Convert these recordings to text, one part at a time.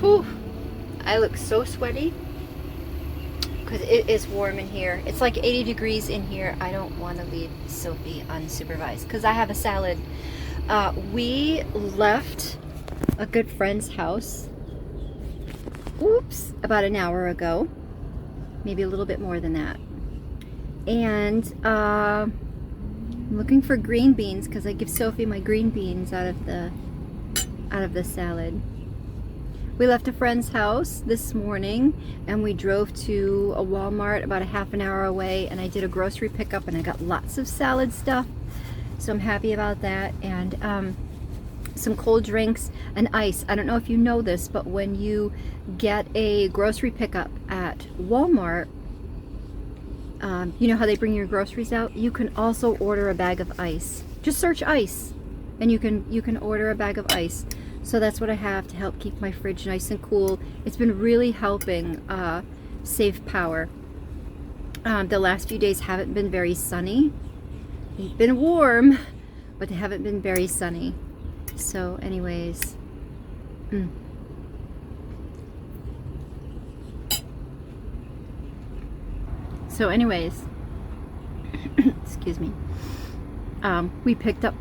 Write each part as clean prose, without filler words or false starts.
Whew. I look so sweaty because it is warm in here. It's like 80 degrees in here. I don't want to leave Sophie unsupervised because I have a salad. We left a good friend's house, oops, about an hour ago, maybe a little bit more than that. And I'm looking for green beans because I give Sophie my green beans out of the salad. We left a friend's house this morning and we drove to a Walmart about a half an hour away, and I did a grocery pickup and I got lots of salad stuff, so I'm happy about that. And some cold drinks and ice. I don't know if you know this, but when you get a grocery pickup at Walmart, you know how they bring your groceries out? You can also order a bag of ice. Just search ice and you can order a bag of ice. So that's what I have to help keep my fridge nice and cool. It's been really helping save power. The last few days haven't been very sunny. They've been warm, but they haven't been very sunny. So anyways, excuse me. We picked up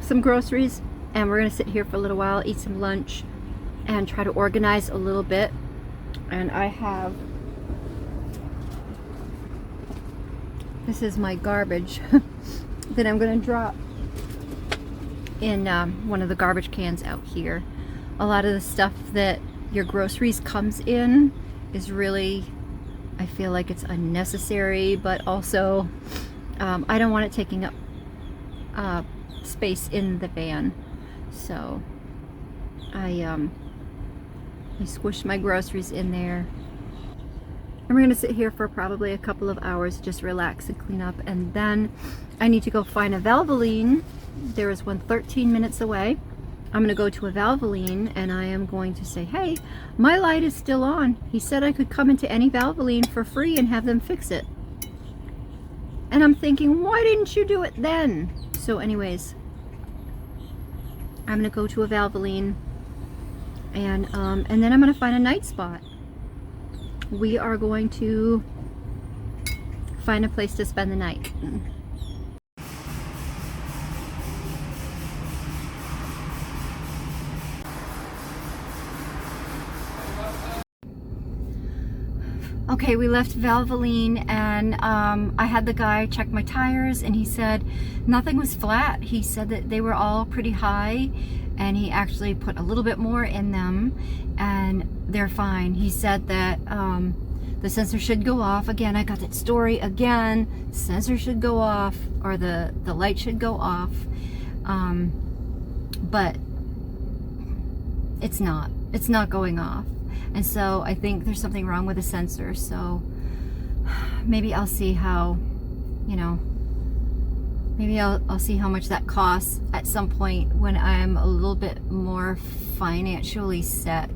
some groceries and we're gonna sit here for a little while, eat some lunch, and try to organize a little bit. And I have, this is my garbage that I'm gonna drop in one of the garbage cans out here. A lot of the stuff that your groceries comes in is really, I feel like it's unnecessary, but also I don't want it taking up space in the van. So I squished my groceries in there. And we're gonna sit here for probably a couple of hours, just relax and clean up, and then I need to go find a Valvoline. There is one 13 minutes away. I'm gonna go to a Valvoline and I am going to say, hey, my light is still on. He said I could come into any Valvoline for free and have them fix it. And I'm thinking, why didn't you do it then? So anyways, I'm gonna go to a Valvoline and then I'm gonna find a night spot. We are going to find a place to spend the night. Okay, we left Valvoline and I had the guy check my tires and he said nothing was flat. He said that they were all pretty high and he actually put a little bit more in them and they're fine. He said that the sensor should go off. Again, I got that story again. The sensor should go off, or the light should go off, but it's not going off. And so I think there's something wrong with the sensor. So maybe I'll see how, you know, maybe I'll see how much that costs at some point when I'm a little bit more financially set.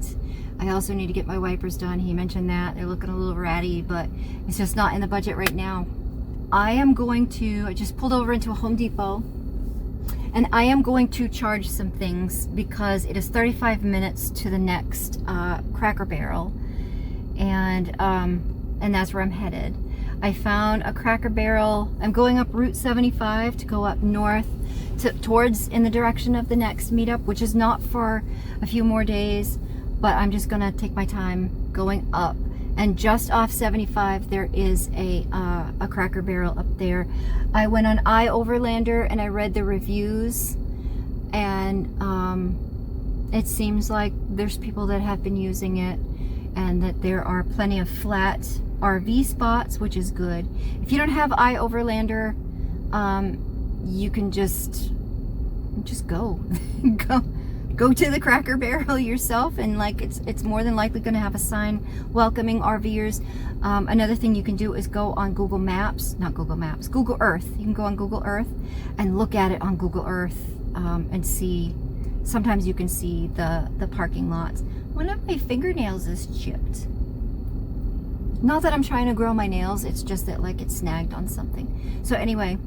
I also need to get my wipers done. He mentioned that. They're looking a little ratty, but it's just not in the budget right now. I just pulled over into a Home Depot and I am going to charge some things because it is 35 minutes to the next Cracker Barrel, and that's where I'm headed. I found a Cracker Barrel. I'm going up Route 75 to go up north towards in the direction of the next meetup, which is not for a few more days, but I'm just gonna take my time going up. And just off 75 there is a Cracker Barrel up there. I went on iOverlander and I read the reviews, and it seems like there's people that have been using it and that there are plenty of flat RV spots, which is good. If you don't have iOverlander, you can just go go to the Cracker Barrel yourself, and like it's more than likely going to have a sign welcoming RVers. Another thing you can do is go on Google Maps, not Google Maps, Google Earth. You can go on Google Earth and look at it on Google Earth. and see. Sometimes you can see the parking lots. One of my fingernails is chipped. Not that I'm trying to grow my nails, it's just that like it's snagged on something. So anyway,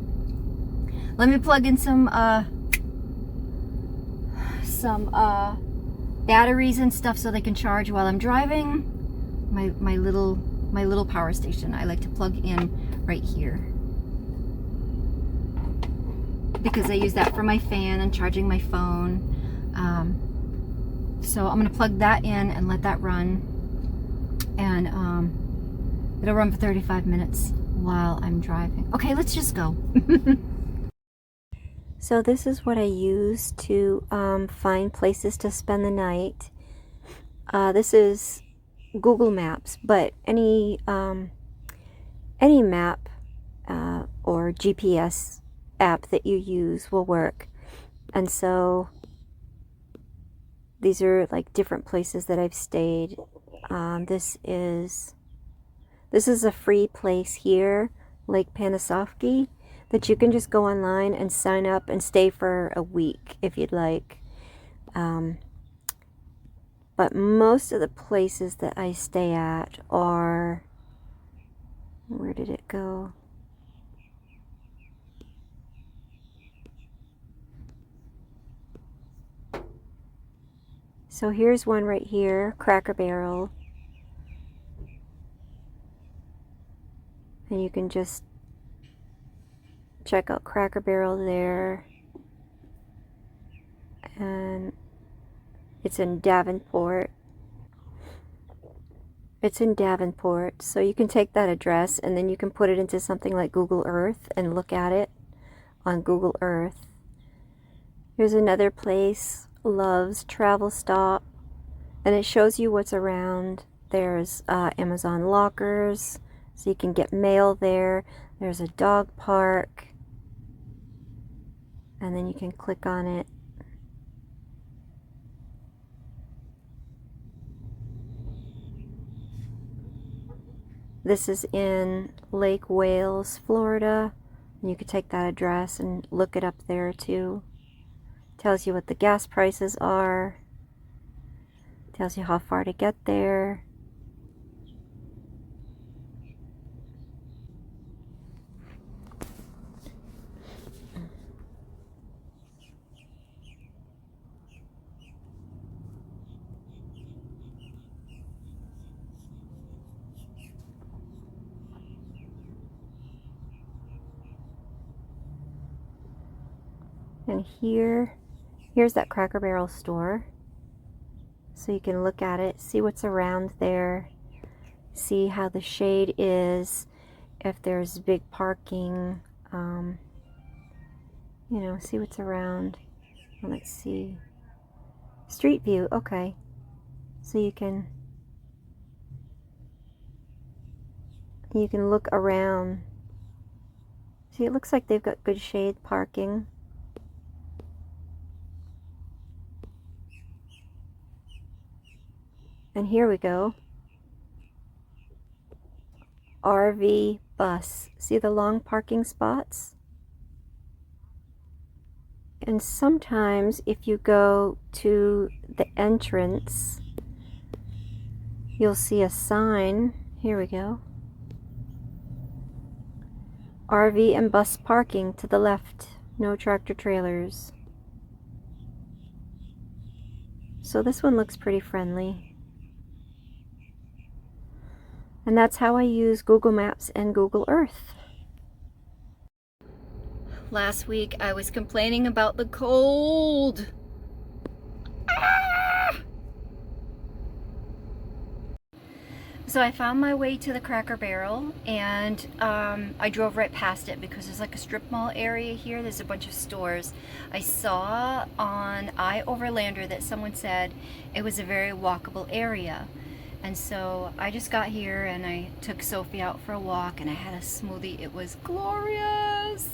let me plug in some batteries and stuff so they can charge while I'm driving. My little power station I like to plug in right here, because I use that for my fan and charging my phone. So I'm gonna plug that in and let that run, and it'll run for 35 minutes while I'm driving. Okay, let's just go. So this is what I use to find places to spend the night. This is Google Maps, but any map or GPS app that you use will work. And so these are like different places that I've stayed. This is a free place here, Lake Panisofsky, that you can just go online and sign up and stay for a week if you'd like. But most of the places that I stay at are, where did it go? So here's one right here, Cracker Barrel. And you can just check out Cracker Barrel there. And it's in Davenport. It's in Davenport, so you can take that address and then you can put it into something like Google Earth and look at it on Google Earth. Here's another place, Love's Travel Stop, and it shows you what's around. There's Amazon lockers, so you can get mail there. There's a dog park, and then you can click on it. This is in Lake Wales, Florida. And you could take that address and look it up there too. Tells you what the gas prices are. Tells you how far to get there. And here's that Cracker Barrel store. So you can look at it, see what's around there, see how the shade is, if there's big parking, you know, see what's around. Let's see. Street view, okay. So you can look around. See, it looks like they've got good shade parking. And here we go. RV bus. See the long parking spots? And sometimes if you go to the entrance, you'll see a sign. Here we go. RV and bus parking to the left. No tractor trailers. So this one looks pretty friendly. And that's how I use Google Maps and Google Earth. Last week I was complaining about the cold. Ah! So I found my way to the Cracker Barrel, and I drove right past it because there's like a strip mall area here. There's a bunch of stores. I saw on iOverlander that someone said it was a very walkable area. And so I just got here and I took Sophie out for a walk and I had a smoothie. It was glorious.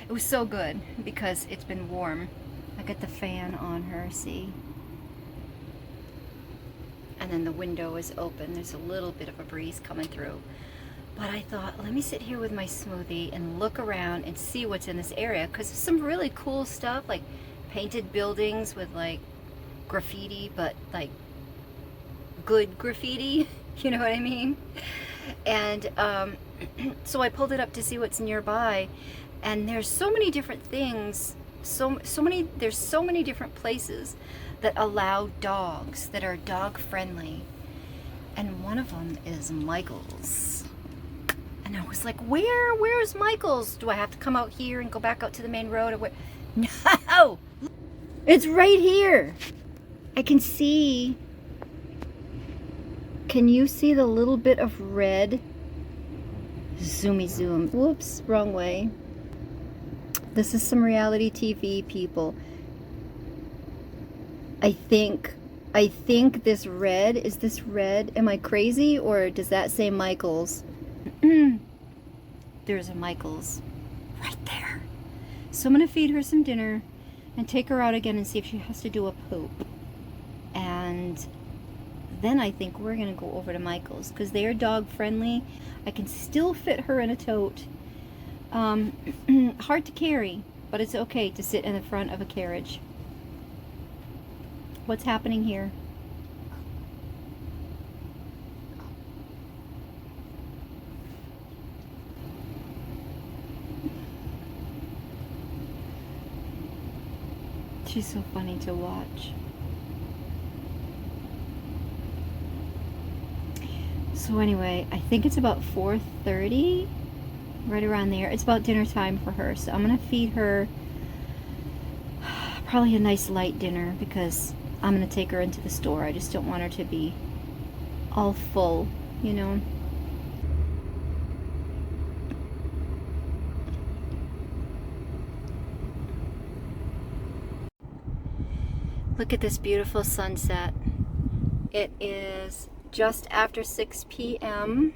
It was so good because it's been warm. I got the fan on her, see? And then the window is open. There's a little bit of a breeze coming through. But I thought, let me sit here with my smoothie and look around and see what's in this area, because there's some really cool stuff like painted buildings with like graffiti, but like good graffiti. You know what I mean? And so I pulled it up to see what's nearby, and there's so many different things, there's so many different places that allow dogs, that are dog friendly, and one of them is Michael's. And I was like, where's Michael's? Do I have to come out here and go back out to the main road, or where? No, it's right here. I can see. Can you see the little bit of red? Zoomy zoom. Whoops, wrong way. This is some reality TV, people. I think this red, is this red? Am I crazy, or does that say Michael's? There's a Michael's right there. So I'm gonna feed her some dinner and take her out again and see if she has to do a poop. And then I think we're gonna go over to Michael's because they are dog friendly. I can still fit her in a tote. Hard to carry, but it's okay to sit in the front of a carriage. What's happening here? She's so funny to watch. So anyway, I think it's about 4:30, right around there. It's about dinner time for her. So I'm going to feed her probably a nice light dinner because I'm going to take her into the store. I just don't want her to be all full, you know. Look at this beautiful sunset. It is just after 6 p.m.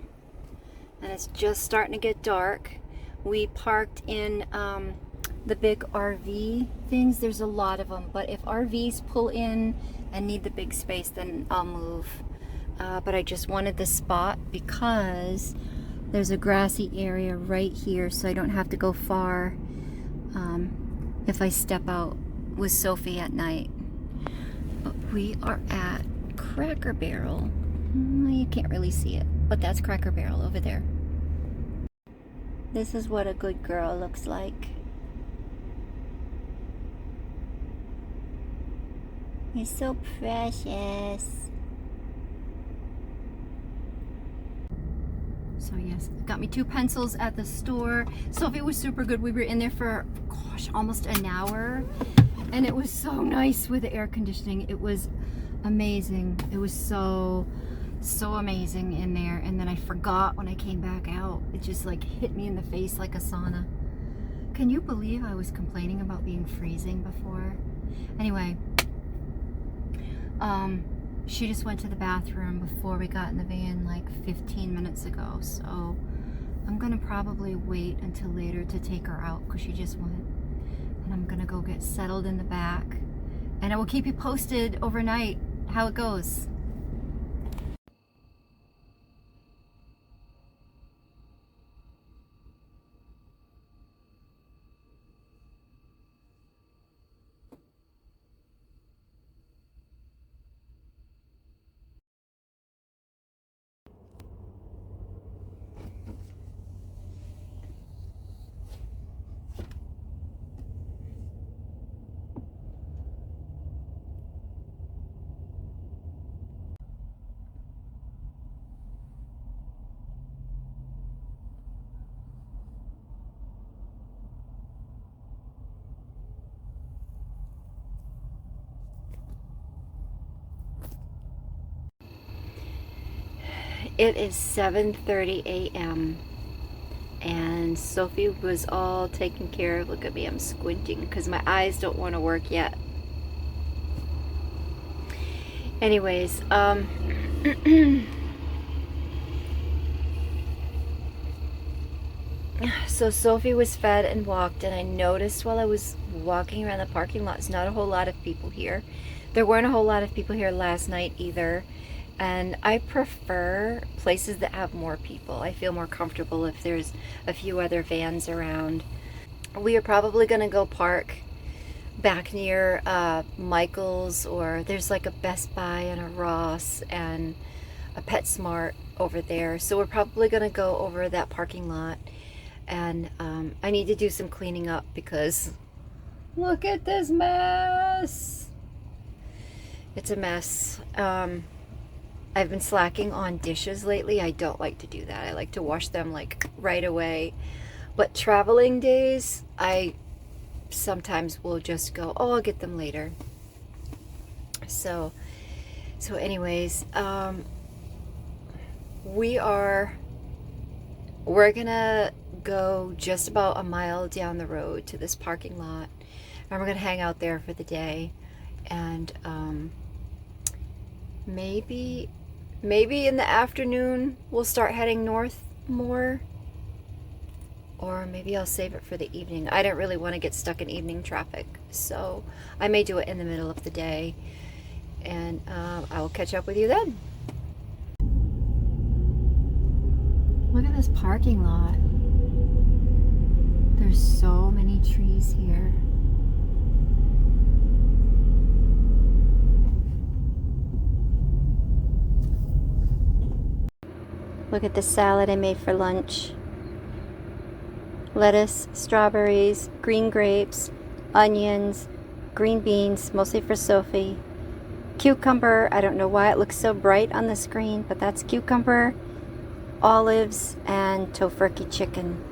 and it's just starting to get dark. We parked in the big RV things. There's a lot of them, but if RVs pull in and need the big space, then I'll move. But I just wanted the spot because there's a grassy area right here, so I don't have to go far if I step out with Sophie at night. But we are at Cracker Barrel. You can't really see it, but that's Cracker Barrel over there. This is what a good girl looks like. You're so precious. So yes, got me 2 pencils at the store. Sophie was super good. We were in there for, gosh, almost an hour. And it was so nice with the air conditioning. It was amazing. It was so amazing in there. And then I forgot when I came back out. It just like hit me in the face like a sauna. Can you believe I was complaining about being freezing before? Anyway, she just went to the bathroom before we got in the van like 15 minutes ago. So I'm gonna probably wait until later to take her out because she just went. And I'm gonna go get settled in the back. And I will keep you posted overnight how it goes. It is 7:30 a.m. and Sophie was all taken care of. Look at me, I'm squinting because my eyes don't want to work yet. Anyways, so Sophie was fed and walked, and I noticed while I was walking around the parking lot, it's not a whole lot of people here. There weren't a whole lot of people here last night either. And I prefer places that have more people. I feel more comfortable if there's a few other vans around. We are probably gonna go park back near Michael's, or there's like a Best Buy and a Ross and a PetSmart over there. So we're probably gonna go over that parking lot, and I need to do some cleaning up because look at this mess. It's a mess. I've been slacking on dishes lately. I don't like to do that. I like to wash them like right away. But traveling days, I sometimes will just go, oh, I'll get them later. So anyways, we're gonna go just about a mile down the road to this parking lot, and we're gonna hang out there for the day, and maybe in the afternoon we'll start heading north more, or maybe I'll save it for the evening. I don't really want to get stuck in evening traffic, so I may do it in the middle of the day, and I will catch up with you then. Look at this parking lot. There's so many trees here. Look at the salad I made for lunch. Lettuce, strawberries, green grapes, onions, green beans, mostly for Sophie. Cucumber, I don't know why it looks so bright on the screen, but that's cucumber, olives, and tofurkey chicken.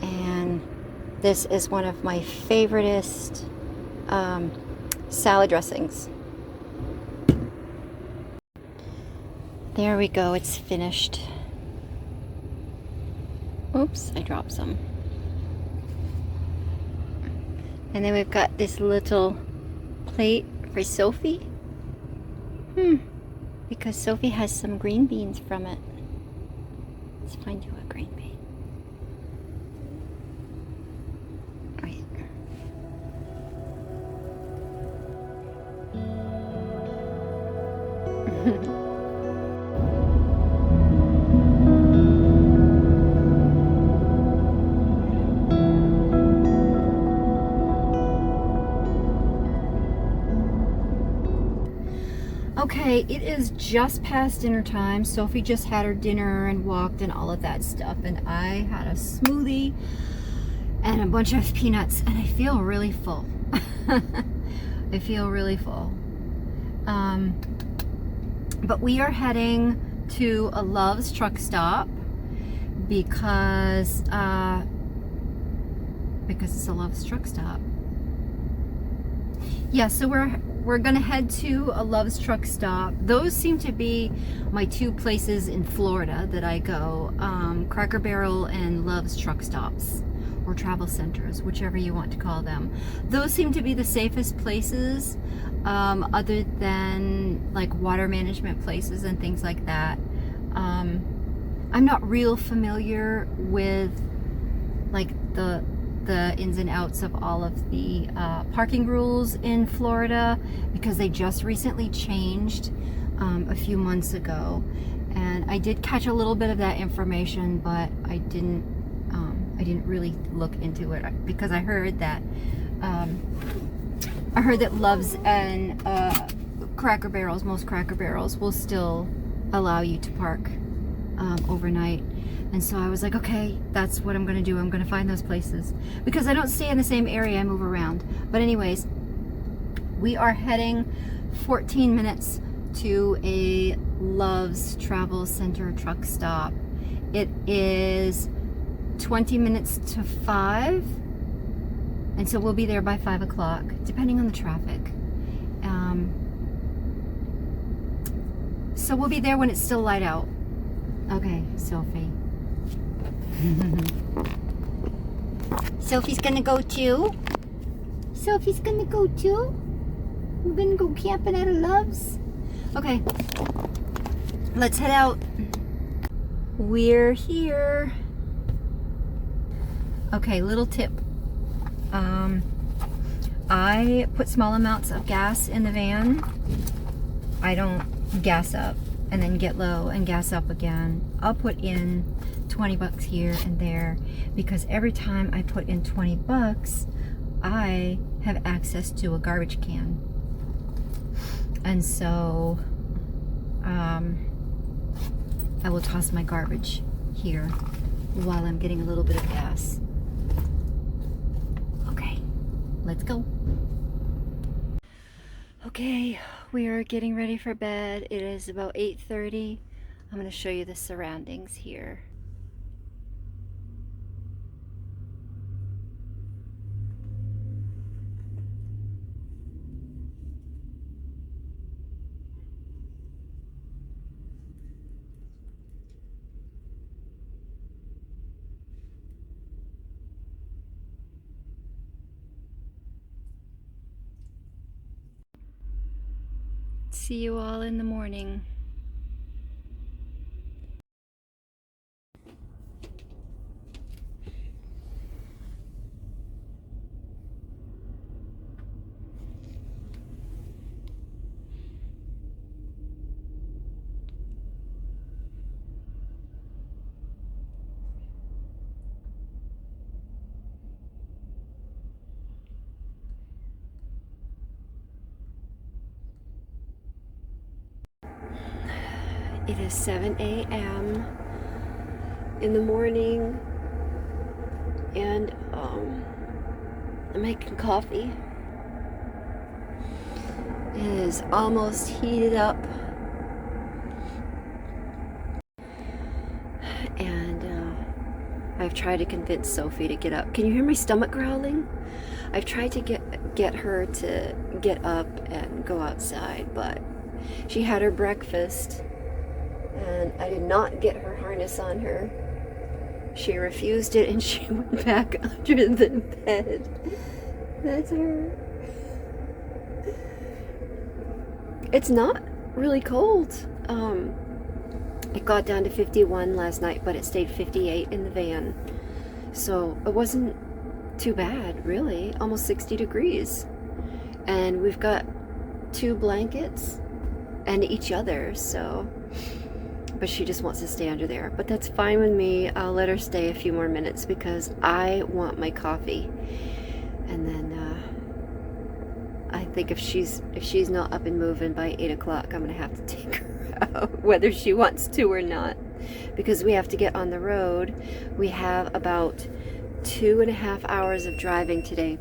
And this is one of my favoriteest salad dressings. There we go, it's finished. Oops, I dropped some. And then we've got this little plate for Sophie. Because Sophie has some green beans from it. Let's find you a green bean. Right. Okay, it is just past dinner time. Sophie just had her dinner and walked and all of that stuff, and I had a smoothie and a bunch of peanuts, and I feel really full. I feel really full. But we are heading to a Love's truck stop because it's a Love's truck stop. Yeah, so we're gonna head to a Love's truck stop. Those seem to be my two places in Florida that I go, Cracker Barrel and Love's truck stops, or travel centers, whichever you want to call them. Those seem to be the safest places, other than like water management places and things like that. I'm not real familiar with like the ins and outs of all of the parking rules in Florida, because they just recently changed a few months ago, and I did catch a little bit of that information, but I didn't really look into it, because I heard that Love's and Cracker Barrels, most Cracker Barrels will still allow you to park overnight. And so I was like, okay, that's what I'm gonna do. I'm gonna find those places, because I don't stay in the same area, I move around. But anyways, we are heading 14 minutes to a Love's Travel Center truck stop. It is 20 minutes to 5, and so we'll be there by 5 o'clock, depending on the traffic. So we'll be there when it's still light out. Okay, Sophie. Sophie's gonna go too? Sophie's gonna go too? We're gonna go camping at a Love's? Okay, let's head out. We're here. Okay, little tip. I put small amounts of gas in the van. I don't gas up and then get low and gas up again. I'll put in 20 bucks here and there, because every time I put in 20 bucks, I have access to a garbage can. And so I will toss my garbage here while I'm getting a little bit of gas. Okay, let's go. Okay, we are getting ready for bed. It is about 8:30. I'm going to show you the surroundings here. See you all in the morning. It is 7 a.m. in the morning, and I'm making coffee. It is almost heated up, and I've tried to convince Sophie to get up. Can you hear my stomach growling? I've tried to get her to get up and go outside, but she had her breakfast, and I did not get her harness on her. She refused it, and she went back under the bed. That's her. It's not really cold. It got down to 51 last night, but it stayed 58 in the van. So it wasn't too bad, really. Almost 60 degrees. And we've got 2 blankets and each other, so... But she just wants to stay under there. But that's fine with me. I'll let her stay a few more minutes because I want my coffee. And then I think if she's not up and moving by 8 o'clock, I'm gonna have to take her out, whether she wants to or not, because we have to get on the road. We have about 2.5 hours of driving today.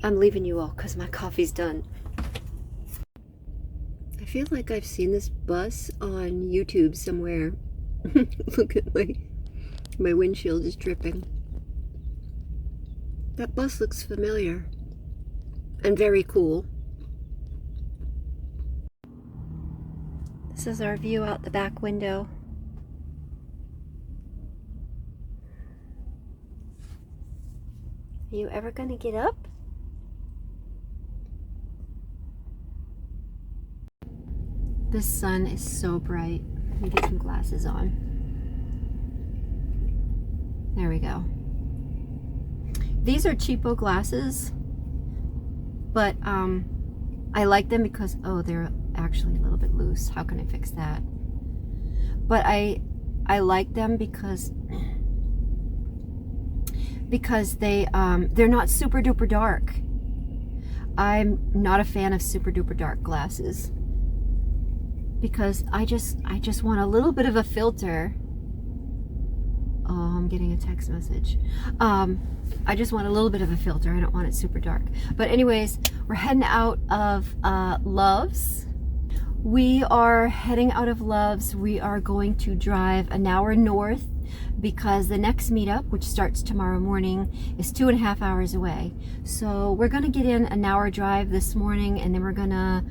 I'm leaving you all because my coffee's done. I feel like I've seen this bus on YouTube somewhere. Look at my windshield is dripping. That bus looks familiar and very cool. This is our view out the back window. Are you ever gonna get up? The sun is so bright. Let me get some glasses on. There we go. These are cheapo glasses, but I like them because, oh, they're actually a little bit loose. How can I fix that? But I like them because they're not super duper dark. I'm not a fan of super duper dark glasses, because I just want a little bit of a filter. Oh, I'm getting a text message. I just want a little bit of a filter. I don't want it super dark. But anyways, we're heading out of Love's. We are heading out of Love's. We are going to drive an hour north because the next meetup, which starts tomorrow morning, is 2.5 hours away. So we're gonna get in an hour drive this morning, and then we're gonna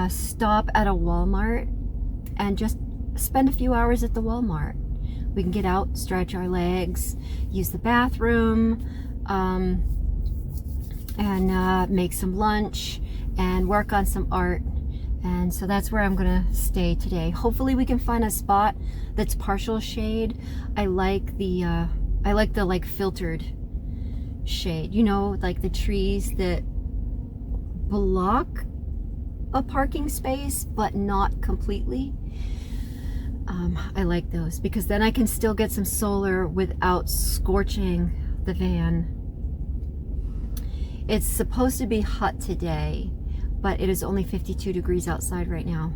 stop at a Walmart and just spend a few hours at the Walmart. We can get out, stretch our legs, use the bathroom, and make some lunch and work on some art. And so that's where I'm gonna stay today. Hopefully we can find a spot that's partial shade. I like the like filtered shade, you know, like the trees that block a parking space but not completely. I like those because then I can still get some solar without scorching the van. It's supposed to be hot today, but it is only 52 degrees outside right now.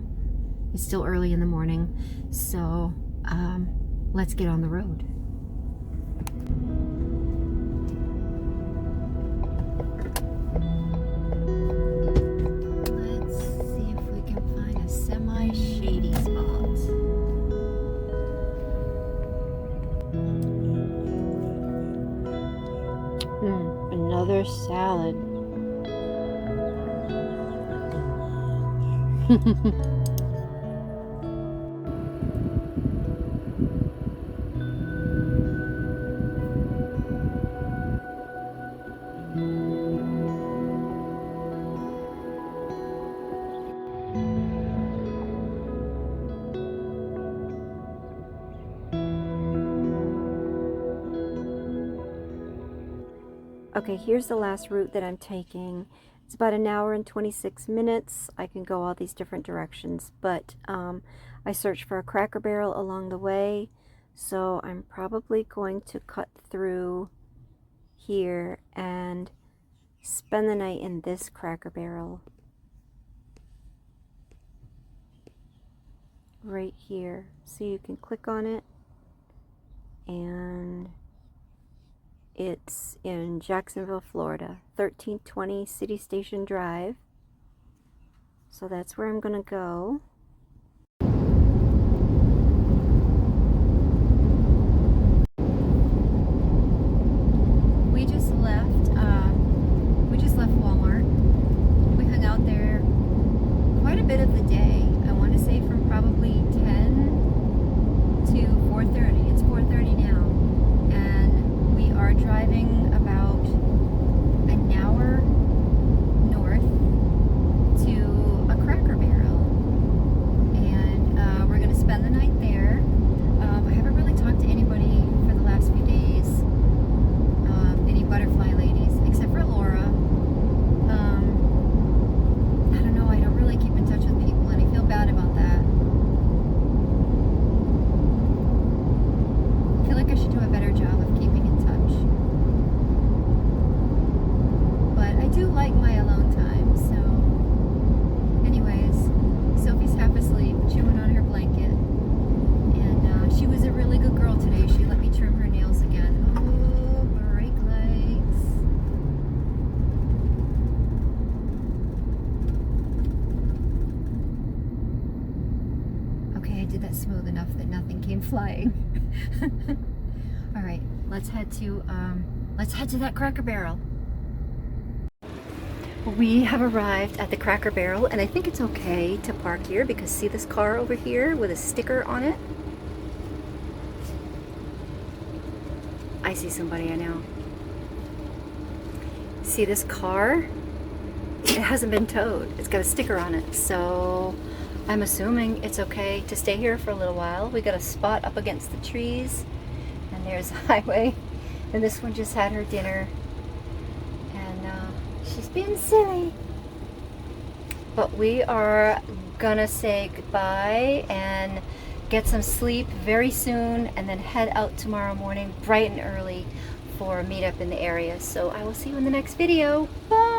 It's still early in the morning, so let's get on the road. Let's see if we can find a semi-shady spot. Another salad. Okay, here's the last route that I'm taking. It's about an hour and 26 minutes. I can go all these different directions, but I searched for a Cracker Barrel along the way, so I'm probably going to cut through here and spend the night in this Cracker Barrel. Right here. So you can click on it, and it's in Jacksonville, Florida, 1320 City Station Drive. So that's where I'm gonna go. We just left Walmart. We hung out there quite a bit of the day. I want to say from probably 10 to 4:30. It's 4:30 now. We are driving about an hour north to a Cracker Barrel, and we're going to spend the night there. I haven't really talked to anybody for the last few days, any butterfly ladies, except for Laura. I don't know, I don't really keep in touch with people, and I feel bad about that. I feel like I should do a better job of keeping in touch. But I do like my alone time, so anyways, Sophie's half asleep, chewing on her blanket. And she was a really good girl today. She let me trim her nails again. Oh, brake lights. Okay, I did that smooth enough that nothing came flying. All right, let's head to that Cracker Barrel. We have arrived at the Cracker Barrel, and I think it's okay to park here because see this car over here with a sticker on it? I see somebody I know. See this car? It hasn't been towed. It's got a sticker on it, so I'm assuming it's okay to stay here for a little while. We got a spot up against the trees, and there's a highway, and this one just had her dinner, and she's being silly. But we are gonna say goodbye and get some sleep very soon, and then head out tomorrow morning bright and early for a meetup in the area. So I will see you in the next video. Bye!